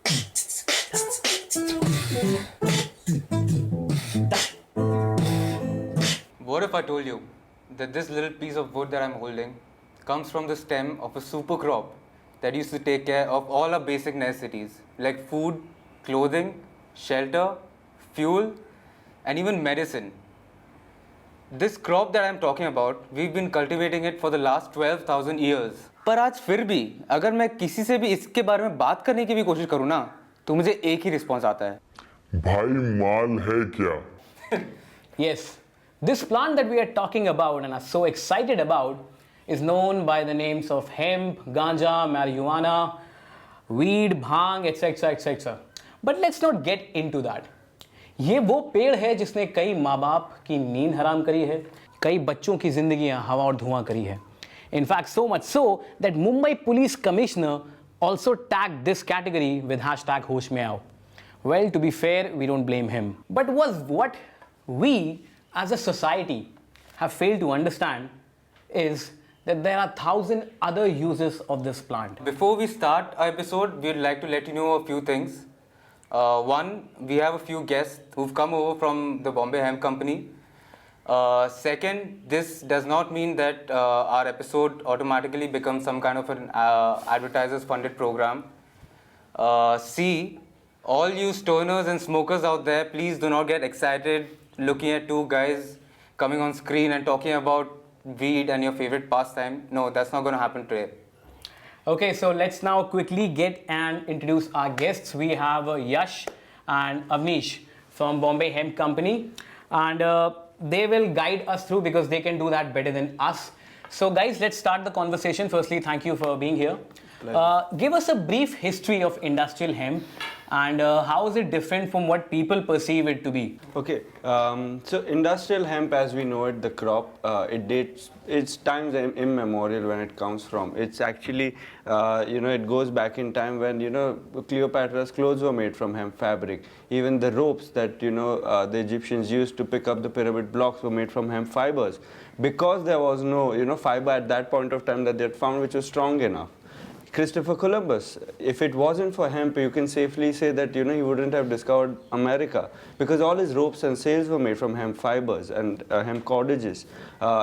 What if I told you that this little piece of wood that I'm holding comes from the stem of a super crop that used to take care of all our basic necessities like food, clothing, shelter, fuel, and even medicine? This crop that I'm talking about, we've been cultivating it for the last 12,000 years. पर आज फिर भी अगर मैं किसी से भी इसके बारे में बात करने की भी कोशिश करूँ ना, तो मुझे एक ही रिस्पॉन्स आता है, भाई माल है क्या? Yes, this plant that we are talking about and are so excited about is known by the names of hemp, ganja, marijuana, weed, bhang, etc. etc. But let's not get into that. ये वो पेड़ है जिसने कई माँ बाप की नींद हराम करी है, कई बच्चों की जिंदगियां हवा और धुआं करी है. In fact, so much so that Mumbai Police Commissioner also tagged this category with hashtag Hosh Mein Aao. Well, to be fair, we don't blame him. But what we as a society have failed to understand is that there are 1,000 other uses of this plant. Before we start our episode, we'd like to let you know a few things. One, we have a few guests who've come over from the Bombay Hemp company. Second, this does not mean that our episode automatically becomes some kind of an advertisers funded program. C, all you stoners and smokers out there, please do not get excited looking at two guys coming on screen and talking about weed and your favorite pastime. No, that's not going to happen today. Okay, so let's now quickly get and introduce our guests. We have Yash and Avnish from Bombay Hemp Company, and they will guide us through because they can do that better than us. So guys, let's start the conversation. Firstly, thank you for being here. Give us a brief history of industrial hemp and how is it different from what people perceive it to be? Okay, so industrial hemp, as we know it, the crop, it's times immemorial when it comes from. It's actually, it goes back in time when, Cleopatra's clothes were made from hemp fabric. Even the ropes that, the Egyptians used to pick up the pyramid blocks were made from hemp fibers. Because there was no, fiber at that point of time that they had found which was strong enough. Christopher Columbus, if it wasn't for hemp, you can safely say that he wouldn't have discovered America, because all his ropes and sails were made from hemp fibers and hemp cordages.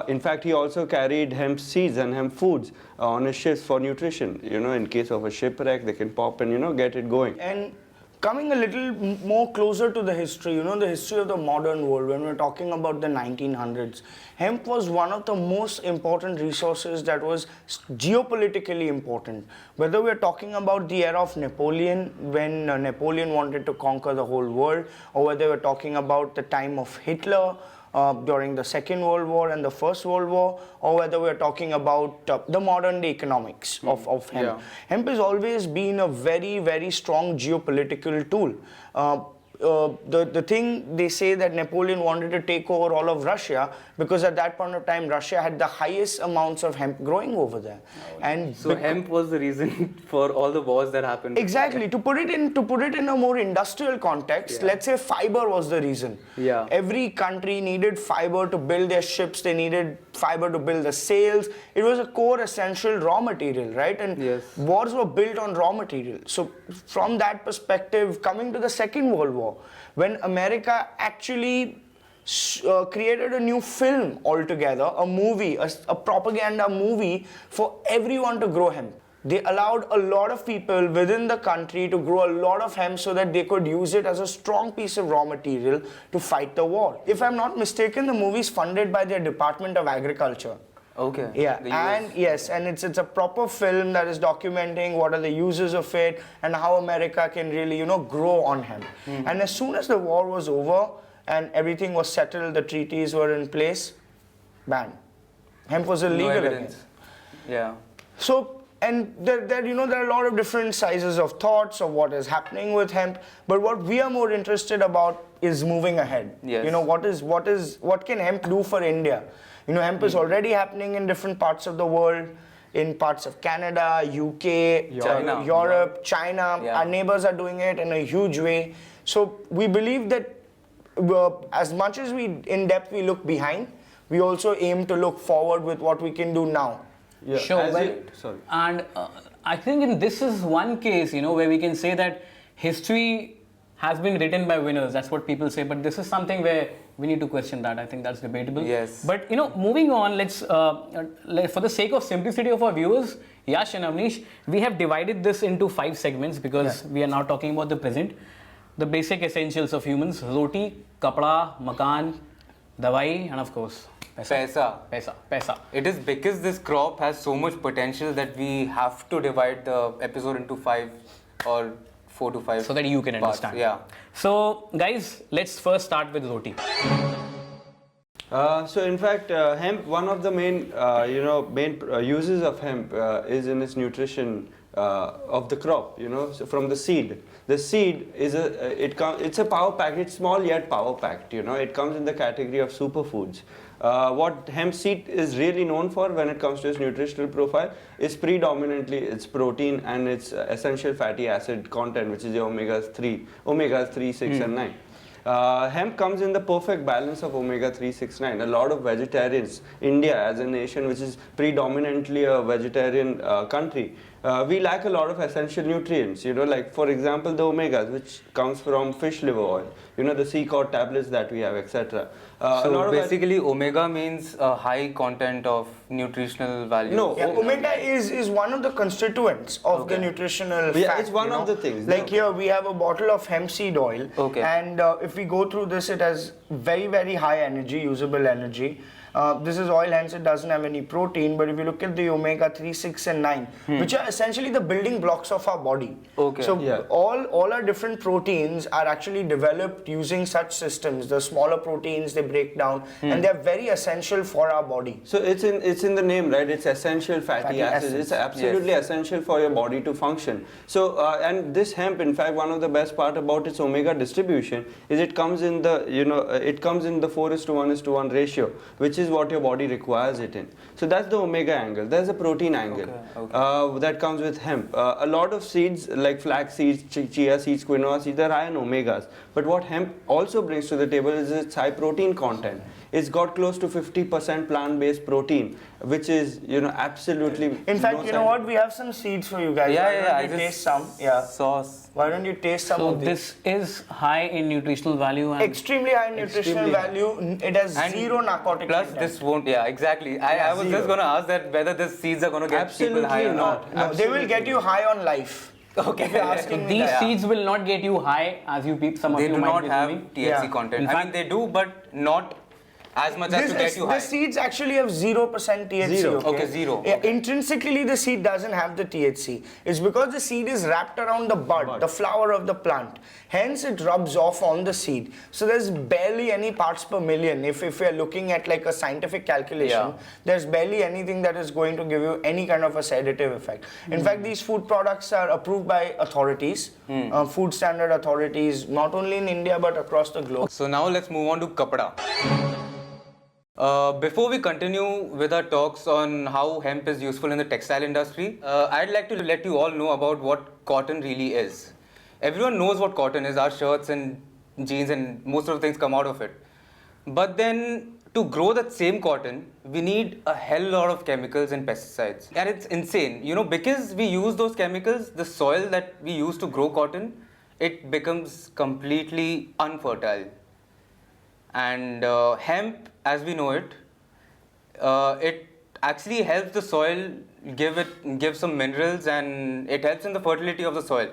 In fact, he also carried hemp seeds and hemp foods on his ships for nutrition. In case of a shipwreck, they can pop and get it going. And coming a little more closer to the history, the history of the modern world, when we're talking about the 1900s, hemp was one of the most important resources that was geopolitically important. Whether we're talking about the era of Napoleon, when Napoleon wanted to conquer the whole world, or whether we're talking about the time of Hitler, during the Second World War and the First World War, or whether we're talking about the modern day economics of hemp. Yeah. Hemp has always been a very, very strong geopolitical tool. The thing they say that Napoleon wanted to take over all of Russia because at that point of time Russia had the highest amounts of hemp growing over there. And so hemp was the reason for all the wars that happened. Exactly. To put it in a more industrial context, let's say fiber was the reason. Yeah. Every country needed fiber to build their ships, they needed fiber to build the sails. It was a core essential raw material, right? And wars were built on raw material. So from that perspective, coming to the Second World War, when America actually created a new film altogether, a movie, a propaganda movie for everyone to grow hemp. They allowed a lot of people within the country to grow a lot of hemp so that they could use it as a strong piece of raw material to fight the war. If I'm not mistaken, the movie is funded by their Department of Agriculture. Okay. Yeah, and yes, and it's a proper film that is documenting what are the uses of it and how America can really, grow on hemp. Mm-hmm. And as soon as the war was over and everything was settled, the treaties were in place, banned. Hemp was illegal. No evidence. Yeah. So, and there are a lot of different sizes of thoughts of what is happening with hemp, but what we are more interested about is moving ahead. Yes. What can hemp do for India? Hemp is already happening in different parts of the world, in parts of Canada, UK, Europe, China. Yeah. Our neighbors are doing it in a huge way. So we believe that as much as in depth we look behind, we also aim to look forward with what we can do now. Yeah. Sure. And I think this is one case, where we can say that history has been written by winners. That's what people say. But this is something where we need to question that. I think that's debatable. Yes. But moving on, let's for the sake of simplicity of our viewers, Yash and Avnish, we have divided this into 5 segments because we are now talking about the present. The basic essentials of humans: roti, kapda, makan, dawai, and of course, paisa. It is because this crop has so much potential that we have to divide the episode into 5 or 4 to 5 so that you can parts. understand. Yeah. So, guys, let's first start with roti. So in fact, hemp, one of the main uses of hemp is in its nutrition of the crop. So from the seed. The seed is it's a power packed. It's small yet power packed. It comes in the category of superfoods. What hemp seed is really known for when it comes to its nutritional profile is predominantly its protein and its essential fatty acid content, which is the omega 3, 6 and 9. Hemp comes in the perfect balance of omega 3, 6, 9. A lot of vegetarians, India as a nation which is predominantly a vegetarian country, we lack a lot of essential nutrients, like for example the omegas, which comes from fish liver oil, the sea cod tablets that we have, etc. So basically omega means a high content of nutritional value. No, omega is one of the constituents of the nutritional fat, it's one of the things. Like here we have a bottle of hemp seed oil, and if we go through this, it has very, very high energy, usable energy. This is oil, hence it doesn't have any protein, but if you look at the omega 3, 6 and 9, which are essentially the building blocks of our body. So all our different proteins are actually developed using such systems. The smaller proteins, they break down and they're very essential for our body. So it's in the name, right? It's essential fatty acids. It's absolutely essential for your body to function. So and this hemp, in fact, one of the best part about its omega distribution is it comes in the it comes in the 4:1:1 ratio, which is what your body requires it in. So that's the omega angle. There's a protein angle that comes with hemp. A lot of seeds like flax seeds, chia seeds, quinoa seeds, they're high in omegas. But what hemp also brings to the table is its high protein content. It's got close to 50% plant-based protein, which is absolutely. In fact, you know what? We have some seeds for you guys. Why don't you taste some? Sauce. Why don't you taste some of these? So this is high in nutritional value. And extremely high in nutritional value. It has zero narcotic Plus content. this won't, exactly. I was just going to ask that whether these seeds are going to get people high or not. No, they will get you high on life. Okay. If you're asking me these that. seeds will not get you high, as you peep. Some of They you do might not be have assuming. THC content. In I fact, mean, they do, but not as much as to get you high. The seeds actually have 0% THC. Zero. Okay, zero. Yeah, intrinsically, the seed doesn't have the THC. It's because the seed is wrapped around the bud, the flower of the plant. Hence, it rubs off on the seed. So there's barely any parts per million. If we're looking at like a scientific calculation, there's barely anything that is going to give you any kind of a sedative effect. In fact, these food products are approved by authorities, food standard authorities, not only in India but across the globe. So now let's move on to kapda. Before we continue with our talks on how hemp is useful in the textile industry, I'd like to let you all know about what cotton really is. Everyone knows what cotton is, our shirts and jeans and most of the things come out of it. But then to grow that same cotton, we need a hell lot of chemicals and pesticides. And it's insane, because we use those chemicals, the soil that we use to grow cotton, it becomes completely unfertile. And hemp, as we know it, it actually helps the soil give some minerals, and it helps in the fertility of the soil,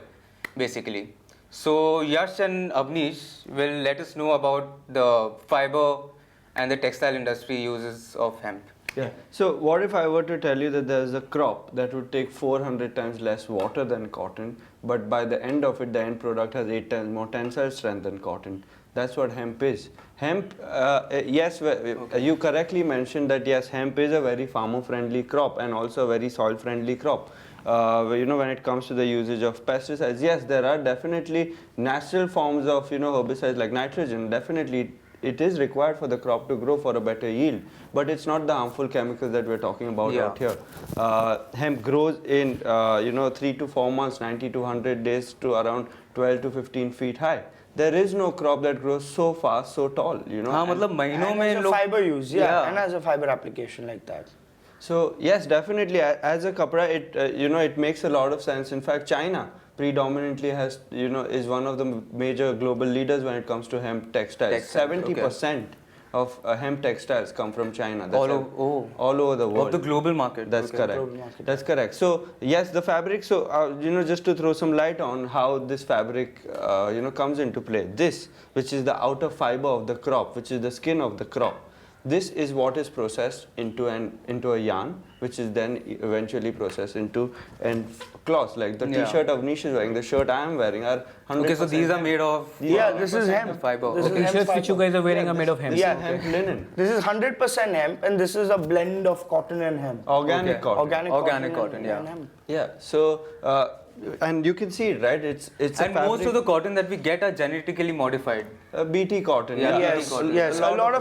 basically. So Yash and Avnish will let us know about the fiber and the textile industry uses of hemp. Yeah. So what if I were to tell you that there's a crop that would take 400 times less water than cotton, but by the end of it, the end product has 8 times more tensile strength than cotton? That's what hemp is. Hemp, yes, you correctly mentioned that yes, hemp is a very farmer-friendly crop and also a very soil-friendly crop. When it comes to the usage of pesticides, yes, there are definitely natural forms of herbicides like nitrogen. Definitely, it is required for the crop to grow for a better yield, but it's not the harmful chemicals that we're talking about out here. Hemp grows in 3 to 4 months, 90 to 100 days to around 12 to 15 feet high. There is no crop that grows so fast, so tall, मतलब महीनों में And as a fiber use, and as a fiber application like that. So yes, definitely as a kapra, it it makes a lot of sense. In fact, China, predominantly has, is one of the major global leaders when it comes to hemp textiles. 70% of hemp textiles come from China. That's all over the world. Of the global market. That's correct. Global market. That's correct. So yes, the fabric. So just to throw some light on how this fabric, comes into play. This, which is the outer fiber of the crop, which is the skin of the crop. This is what is processed into a yarn, which is then eventually processed into cloth. Like the T-shirt of Nish is wearing, the shirt I am wearing are 100%. Okay, so these are made of. This is hemp. Fiber. This is Okay, hemp shirts which you fiber. guys are wearing are made of hemp. Yeah, hemp linen. This is 100% hemp, and this is a blend of cotton and hemp. Organic cotton. Organic cotton, and hemp. Yeah. So and you can see it, right? It's And most of the cotton that we get are genetically modified. BT cotton. Yeah. Yes, cotton. yes. A lot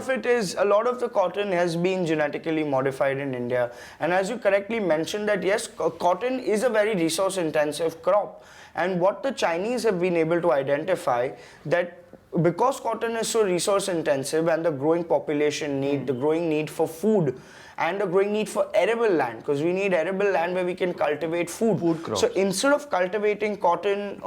of the cotton has been genetically modified in India. And as you correctly mentioned that yes, cotton is a very resource intensive crop. And what the Chinese have been able to identify that because cotton is so resource intensive and the growing population need, the growing need for food and the growing need for arable land, because we need arable land where we can cultivate food. crops. So instead of cultivating cotton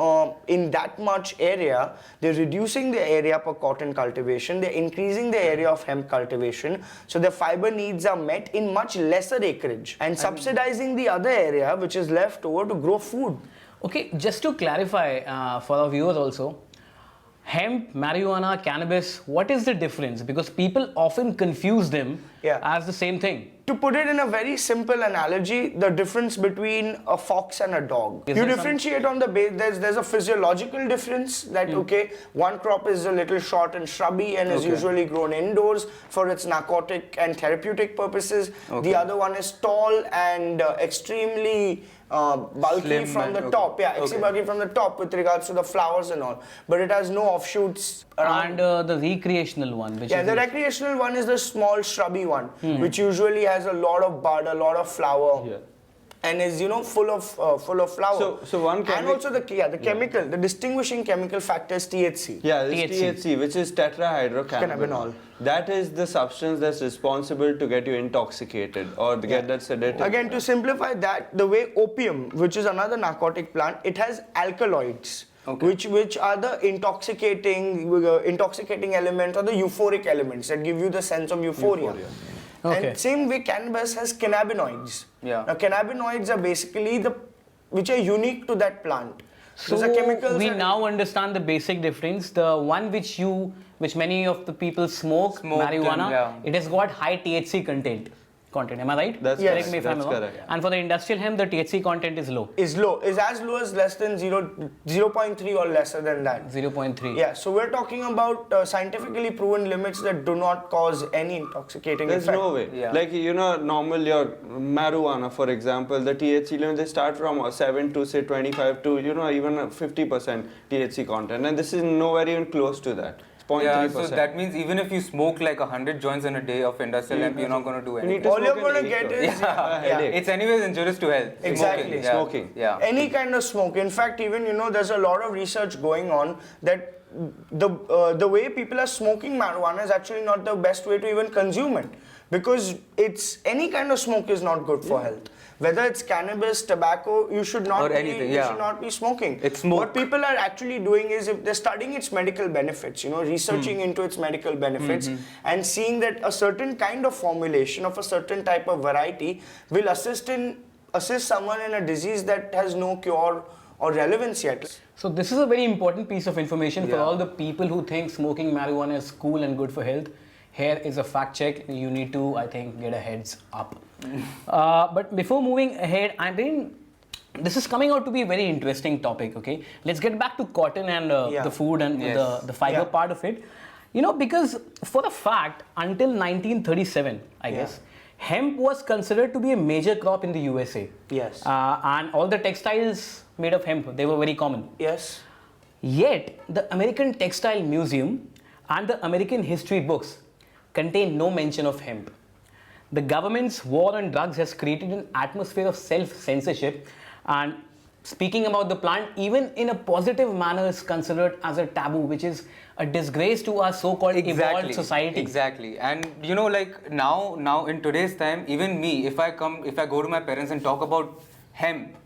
in that much area, they're reducing the area per cotton cultivation, they're increasing the area of hemp cultivation, so their fiber needs are met in much lesser acreage and subsidizing the other area which is left over to grow food. Okay, just to clarify for our viewers also, hemp, marijuana, cannabis, what is the difference? Because people often confuse them as the same thing. To put it in a very simple analogy, the difference between a fox and a dog. You differentiate on the base, there's a physiological difference that, okay, one crop is a little short and shrubby and is usually grown indoors for its narcotic and therapeutic purposes. The other one is tall and extremely bulky Slim from the and- top. Yeah, extremely bulky from the top with regards to the flowers and all. But it has no offshoots around. And the recreational one, which Yeah, is the recreational one is the small shrubby one, which usually has a lot of bud, a lot of flower, and is full of flower. So one and also the chemical, the distinguishing chemical factor is THC. Yeah, this THC. THC, which is tetrahydrocannabinol. That is the substance that's responsible to get you intoxicated or to get that sedative. Again, to simplify that, the way opium, which is another narcotic plant, it has alkaloids. Which are the intoxicating elements or the euphoric elements that give you the sense of euphoria. Okay. And same way cannabis has cannabinoids. Yeah. Now cannabinoids are basically which are unique to that plant. So Those are chemicals we that- now understand the basic difference. The one which many of the people smoke marijuana, and, it has got high THC content. Am I right? That's Yes. Correct me if I'm That's wrong. correct. And for the industrial hemp, the THC content is low, is as low as less than 0.3 or lesser than that. 0.3. Yeah, so we're talking about scientifically proven limits that do not cause any intoxicating There's effect. no way. Yeah. Like, normal your marijuana, for example, the THC limit, they start from 7 to say 25 to, even 50% THC content. And this is nowhere even close to that. It's 0.3%. Yeah, so that means even if you smoke like 100 joints in a day of industrial hemp, you're not going to do anything. need to All you're smoke going to an get acre. is headache. It's anyways injurious to health. Exactly. Smoking. Yeah. any kind of smoke. In fact, even there's a lot of research going on that the way people are smoking marijuana is actually not the best way to even consume it, because it's any kind of smoke is not good for health. Whether it's cannabis, tobacco, you should not Or be, anything, you yeah. should not be smoking. It's smoke. What people are actually doing is if they're studying its medical benefits, researching into its medical benefits and seeing that a certain kind of formulation of a certain type of variety will assist someone in a disease that has no cure or relevance yet. So this is a very important piece of information for Yeah. all the people who think smoking marijuana is cool and good for health. Here is a fact check. You need to, I think, get a heads up. But before moving ahead, this is coming out to be a very interesting topic. Okay, let's get back to cotton and the food and Yes. the fiber part of it. Because for a fact, until 1937, I guess, hemp was considered to be a major crop in the USA. Yes. And all the textiles made of hemp, they were very common. Yes. Yet, the American Textile Museum and the American history books contain no mention of hemp. The government's war on drugs has created an atmosphere of self-censorship, and speaking about the plant, even in a positive manner, is considered as a taboo, which is a disgrace to our so-called evolved society. Exactly. And like now in today's time, even me, if I go to my parents and talk about hemp,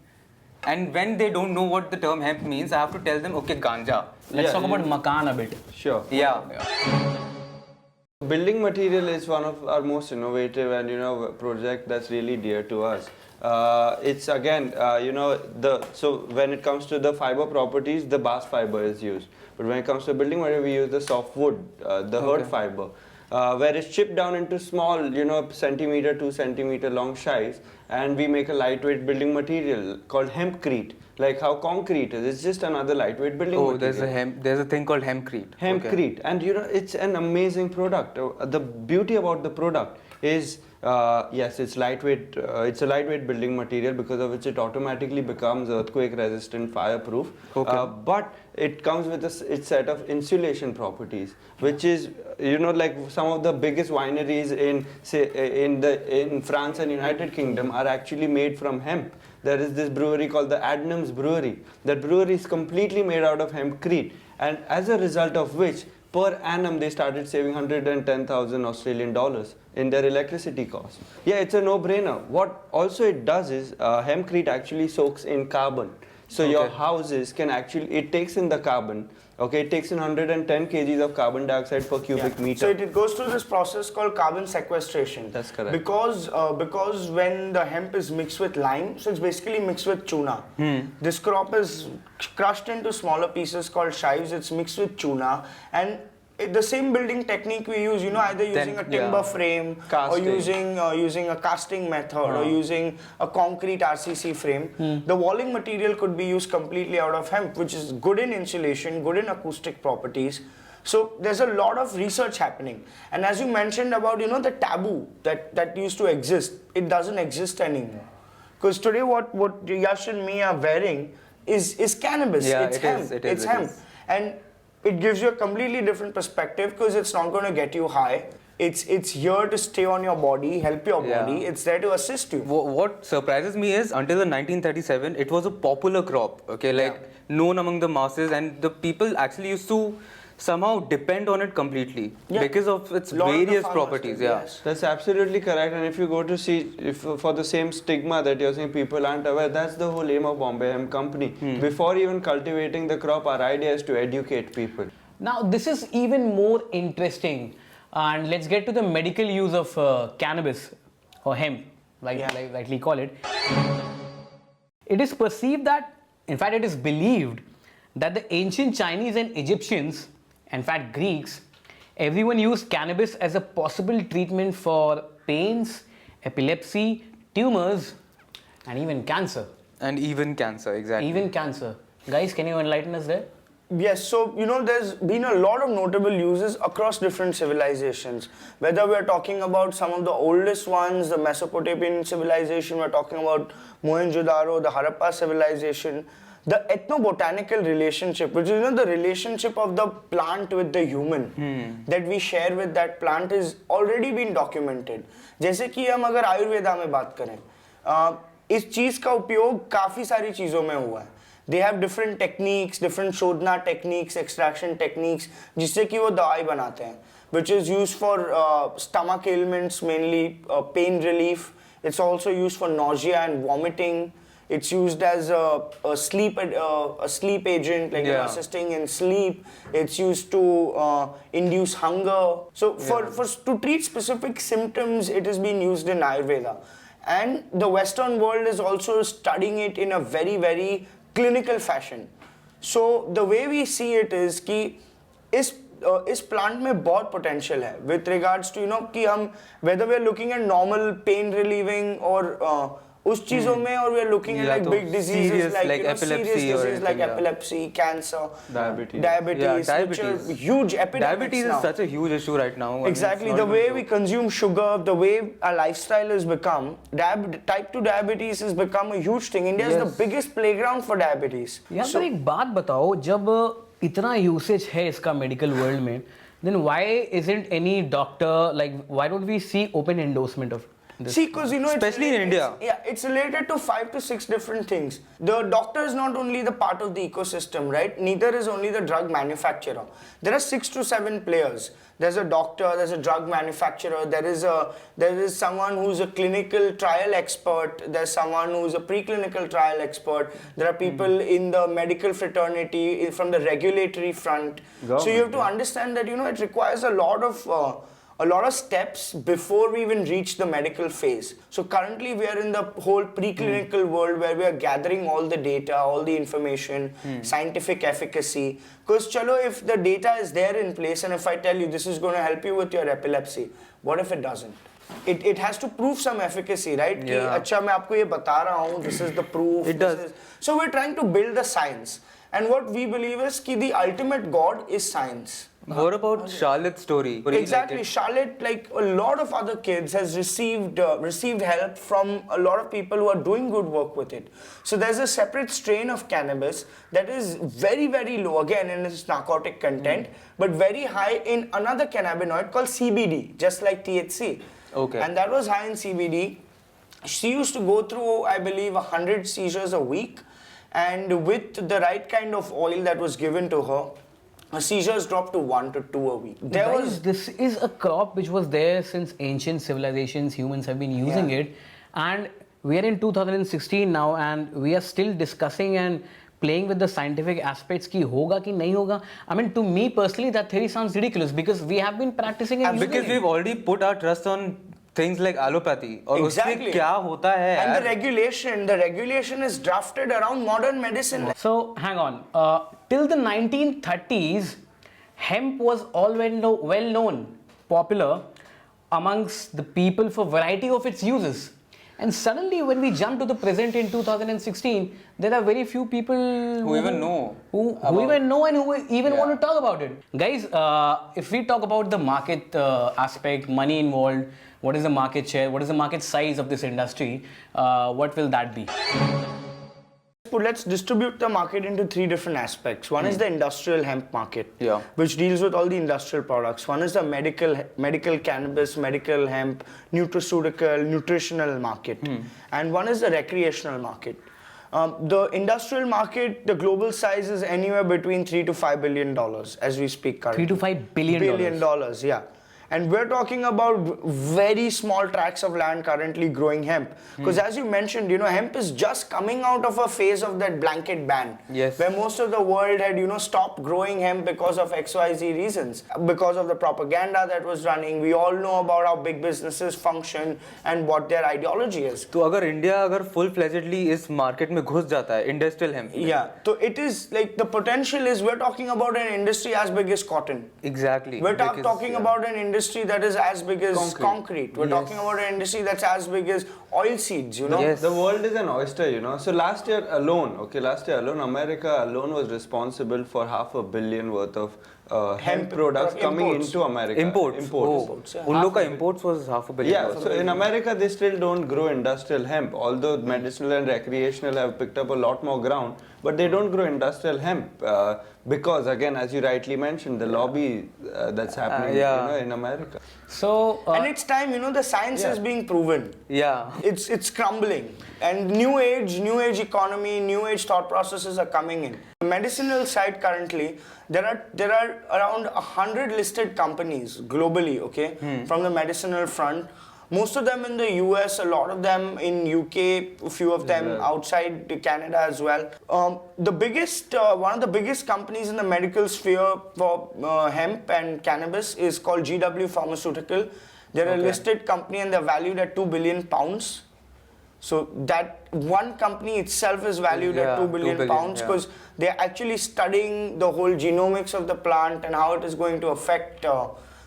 And when they don't know what the term hemp means, I have to tell them, okay, ganja. Let's talk about makan a bit. Sure. Yeah. Building material is one of our most innovative and project that's really dear to us. It's again so when it comes to the fiber properties, the bast fiber is used. But when it comes to building material, we use the softwood, the hard fiber, where it's chipped down into small, centimeter, 2 centimeter long shives, and we make a lightweight building material called hempcrete. Like how concrete is, it's just another lightweight building material. There's a thing called hempcrete. Hempcrete, and it's an amazing product. The beauty about the product is, yes, it's lightweight. It's a lightweight building material because of which it automatically becomes earthquake resistant, fireproof. But it comes with its set of insulation properties, which is like some of the biggest wineries in France and United Kingdom are actually made from hemp. There is this brewery called the Adnams Brewery. That brewery is completely made out of hempcrete, and as a result of which, per annum they started saving 110,000 Australian dollars in their electricity costs. Yeah, it's a no-brainer. What also it does is hempcrete actually soaks in carbon. So your houses can actually, it takes in the carbon. Okay, it takes in 110 kgs of carbon dioxide per cubic meter. So it goes through this process called carbon sequestration. That's correct. Because when the hemp is mixed with lime, so it's basically mixed with tuna. This crop is crushed into smaller pieces called shives. It's mixed with tuna, and the same building technique we use, either using a timber frame, Casting. or using a casting method, or using a concrete RCC frame. The walling material could be used completely out of hemp, which is good in insulation, good in acoustic properties. So there's a lot of research happening. And as you mentioned about, the taboo that used to exist, it doesn't exist anymore. Because today what Yash and me are wearing is cannabis. Yeah, it's hemp. It's hemp. And it gives you a completely different perspective because it's not going to get you high. It's here to stay on your body, help your body. It's there to assist you. What surprises me is until the 1937, it was a popular crop. Okay, known among the masses, and the people actually used to somehow depend on it completely because of its various properties. Yes. That's absolutely correct. And if you go to see, for the same stigma that you're saying people aren't aware, that's the whole aim of Bombay Hemp Company. Before even cultivating the crop, our idea is to educate people. Now, this is even more interesting, and let's get to the medical use of cannabis or hemp, like we call it. It is perceived that, in fact, it is believed that the ancient Chinese and Egyptians, in fact Greeks, everyone used cannabis as a possible treatment for pains, epilepsy, tumors, and even cancer. And even cancer, exactly. Even cancer. Guys, can you enlighten us there? Yes, so there's been a lot of notable uses across different civilizations. Whether we're talking about some of the oldest ones, the Mesopotamian civilization, we're talking about Mohenjo-daro, the Harappa civilization, the ethnobotanical relationship, which is the relationship of the plant with the human that we share with that plant, is already been documented. जैसे कि हम अगर आयुर्वेदा में बात करें, इस चीज का उपयोग काफी सारी चीजों में हुआ है. They have different techniques, different शोधना techniques, extraction techniques, जिससे कि वो दवाई बनाते हैं, which is used for stomach ailments, mainly pain relief. It's also used for nausea and vomiting. It's used as a sleep agent, like assisting in sleep. It's used to induce hunger. So to treat specific symptoms, it has been used in Ayurveda. And the Western world is also studying it in a very, very clinical fashion. So the way we see it is कि इस plant में बहुत potential है with regards to कि हम whether we are looking at normal pain relieving or उस चीजों में, or we are looking at like big diseases like epilepsy, serious diseases like epilepsy, cancer, diabetes, which are huge epidemics. Diabetes is such a huge issue right now. Exactly, the way we consume sugar, the way our lifestyle has become, type 2 diabetes has become a huge thing. India is the biggest playground for diabetes. यार पर एक बात बताओ, जब इतना usage है इसका medical world में, then why isn't any doctor, like why don't we see open endorsement of it? See, because Especially in India. It's related to 5 to 6 different things. The doctor is not only the part of the ecosystem, right? Neither is only the drug manufacturer. There are 6 to 7 players. There's a doctor, there's a drug manufacturer, there is someone who's a clinical trial expert, there's someone who's a preclinical trial expert, there are people in the medical fraternity, from the regulatory front. So you have to understand that, it requires a lot of steps before we even reach the medical phase. So currently we are in the whole preclinical world where we are gathering all the data, all the information, scientific efficacy. Because if the data is there in place and if I tell you this is going to help you with your epilepsy, what if it doesn't? It has to prove some efficacy, right? Yeah. Ki, "Achha, main aapko ye bata raha hu, this is the proof. It does. So we're trying to build the science. And what we believe is ki the ultimate god is science. What about Charlotte's story? Exactly, Charlotte, like a lot of other kids, has received help from a lot of people who are doing good work with it. So there's a separate strain of cannabis that is very, very low again in its narcotic content, but very high in another cannabinoid called CBD, just like THC. Okay. And that was high in CBD. She used to go through, I believe, 100 seizures a week, and with the right kind of oil that was given to her, her seizures dropped to 1 to 2 a week. This is a crop which was there since ancient civilizations. Humans have been using it, and we are in 2016 now, and we are still discussing and playing with the scientific aspects ki hoga ki nahi hoga. I mean, to me personally, that theory sounds ridiculous because we have been practicing and because using we've already put our trust on things like allopathy. और Exactly. उससे क्या होता है And यार? the regulation is drafted around modern medicine. So, hang on. Till the 1930s, hemp was well known, popular amongst the people for variety of its uses. And suddenly, when we jump to the present in 2016, there are very few people Who even know who even know and who even want to talk about it. Guys, if we talk about the market aspect, money involved, what is the market share, what is the market size of this industry, what will that be? Let's distribute the market into 3 different aspects. One is the industrial hemp market, Yeah. which deals with all the industrial products. One is the medical cannabis, medical hemp, nutraceutical, nutritional market. And one is the recreational market. The industrial market, the global size is anywhere between $3 to $5 billion as we speak currently. 3 to 5 billion dollars, yeah. And we're talking about very small tracts of land currently growing hemp. Because as you mentioned, hemp is just coming out of a phase of that blanket ban. Yes. Where most of the world had, stopped growing hemp because of XYZ reasons. Because of the propaganda that was running. We all know about how big businesses function and what their ideology is. तो अगर India अगर full fledgedly इस market में घुस जाता है industrial hemp Yeah. So it is like the potential is we're talking about an industry as big as cotton. exactly We're because, talking about an industry that is as big as concrete. We're talking about an industry that's as big as oil seeds, Yes. The world is an oyster, So last year alone, America alone was responsible for $500 million worth of hemp products coming imports. into America. imports yeah. उन लोग का imports was $500 million. Yeah, so in America they still don't grow industrial hemp, although medicinal and recreational have picked up a lot more ground, but they don't grow industrial hemp because, again, as you rightly mentioned, the lobby that's happening in America. So, and it's time, the science is being proven. Yeah. It's crumbling. And new age economy, new age thought processes are coming in. The medicinal side currently, there are around 100 listed companies globally, from the medicinal front. Most of them in the US, a lot of them in UK, a few of them outside Canada as well. The biggest, one of the biggest companies in the medical sphere for hemp and cannabis is called GW Pharmaceutical. They're a listed company and they're valued at £2 billion. So that one company itself is valued at 2 billion pounds because they're actually studying the whole genomics of the plant and how it is going to affect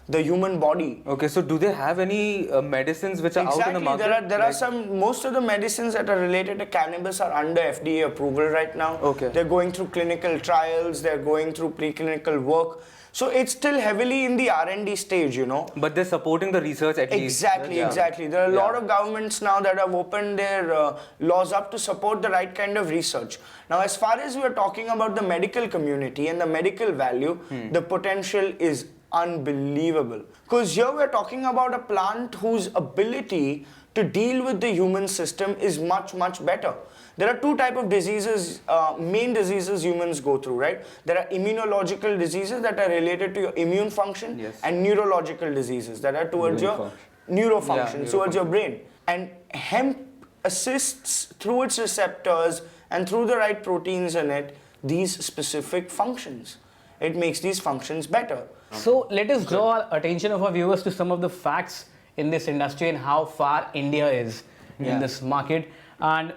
the human body. Okay, so do they have any medicines which are out in the market? There are some, most of the medicines that are related to cannabis are under FDA approval right now. Okay. They're going through clinical trials, they're going through preclinical work. So it's still heavily in the R&D stage, But they're supporting the research at least. Exactly. There are a lot of governments now that have opened their laws up to support the right kind of research. Now, as far as we're talking about the medical community and the medical value, the potential is unbelievable. Because here we're talking about a plant whose ability to deal with the human system is much, much better. There are two types of diseases, main diseases humans go through, right? There are immunological diseases that are related to your immune function, Yes. and neurological diseases that are towards your neurofunction, towards your brain. And hemp assists through its receptors and through the right proteins in it, these specific functions. It makes these functions better. So let us draw our attention of our viewers to some of the facts in this industry and how far India is in this market. And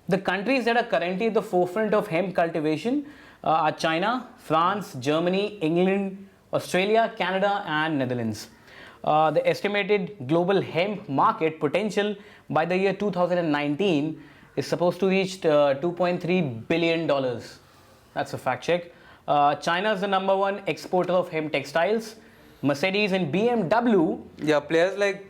the countries that are currently at the forefront of hemp cultivation are China, France, Germany, England, Australia, Canada, and Netherlands. The estimated global hemp market potential by the year 2019 is supposed to reach $2.3 billion. That's a fact check. China is the #1 exporter of hemp textiles. Mercedes and BMW. Yeah, players like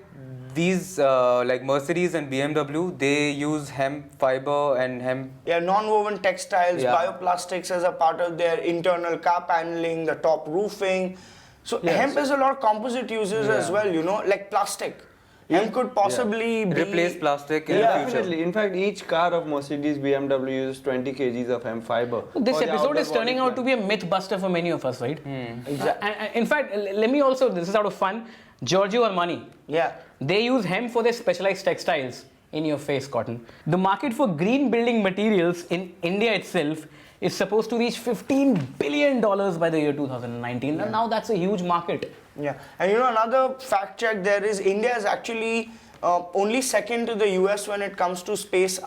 these, like Mercedes and BMW, they use hemp fiber and hemp. Yeah, non-woven textiles, Yeah. bioplastics as a part of their internal car paneling, the top roofing. So hemp has a lot of composite uses as well, you know, like plastic. Hemp could possibly be... Replace plastic in the future. Definitely. In fact, each car of Mercedes, BMW uses 20 kgs of hemp fiber. This for the episode outdoor is turning body out to be a myth buster for many of us, right? Exactly. And in fact, let me also, this is out of fun, Giorgio Armani. Yeah. They use hemp for their specialized textiles. In your face, Cotton. The market for green building materials in India itself is supposed to reach $15 billion by the year 2019. And now that's a huge market. Yeah, and you know, another fact check there is India is actually only second to the US when it comes to space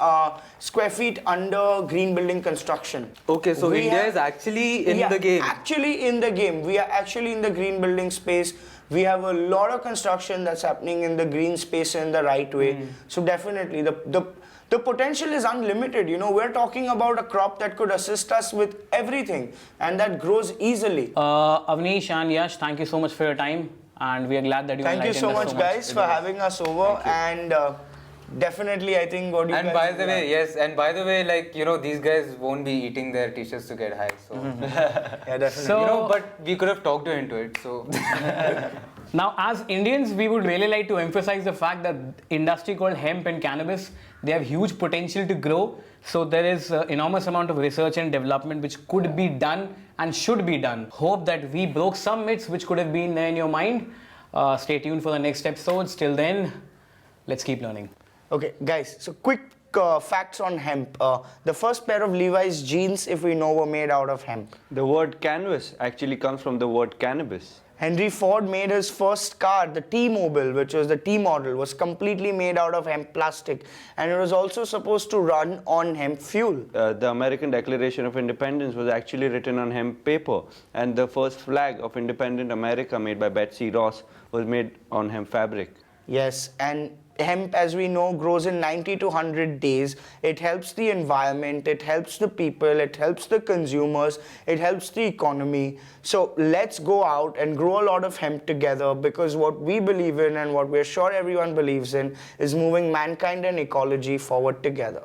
square feet under green building construction. Okay, so We India have- is actually in the game. Actually in the game. We are actually in the green building space. We have a lot of construction that's happening in the green space in the right way. So definitely the potential is unlimited. You know, we're talking about a crop that could assist us with everything and that grows easily. Avnish and Yash, thank you so much for your time. And we are glad that you Thank you enlightened so us much, guys, for having us over. And definitely, I think what you And guys... by the way, yes, and by the way, like, you know, these guys won't be eating their t-shirts to get high. So, Yeah, definitely. So, you know, but we could have talked you into it. So, now, as Indians, we would really like to emphasize the fact that industry called hemp and cannabis, they have huge potential to grow. So there is enormous amount of research and development which could be done and should be done. Hope that we broke some myths which could have been there in your mind. Stay tuned for the next episodes. Till then, let's keep learning. Okay, guys, so quick facts on hemp. The first pair of Levi's jeans, if we know, were made out of hemp. The word canvas actually comes from the word cannabis. Henry Ford made his first car, the T-Mobile, which was the T model, was completely made out of hemp plastic, and it was also supposed to run on hemp fuel. The American Declaration of Independence was actually written on hemp paper, and the first flag of independent America made by Betsy Ross was made on hemp fabric. Yes, and hemp, as we know, grows in 90 to 100 days. It helps the environment, it helps the people, it helps the consumers, it helps the economy. So let's go out and grow a lot of hemp together, because what we believe in and what we're sure everyone believes in is moving mankind and ecology forward together.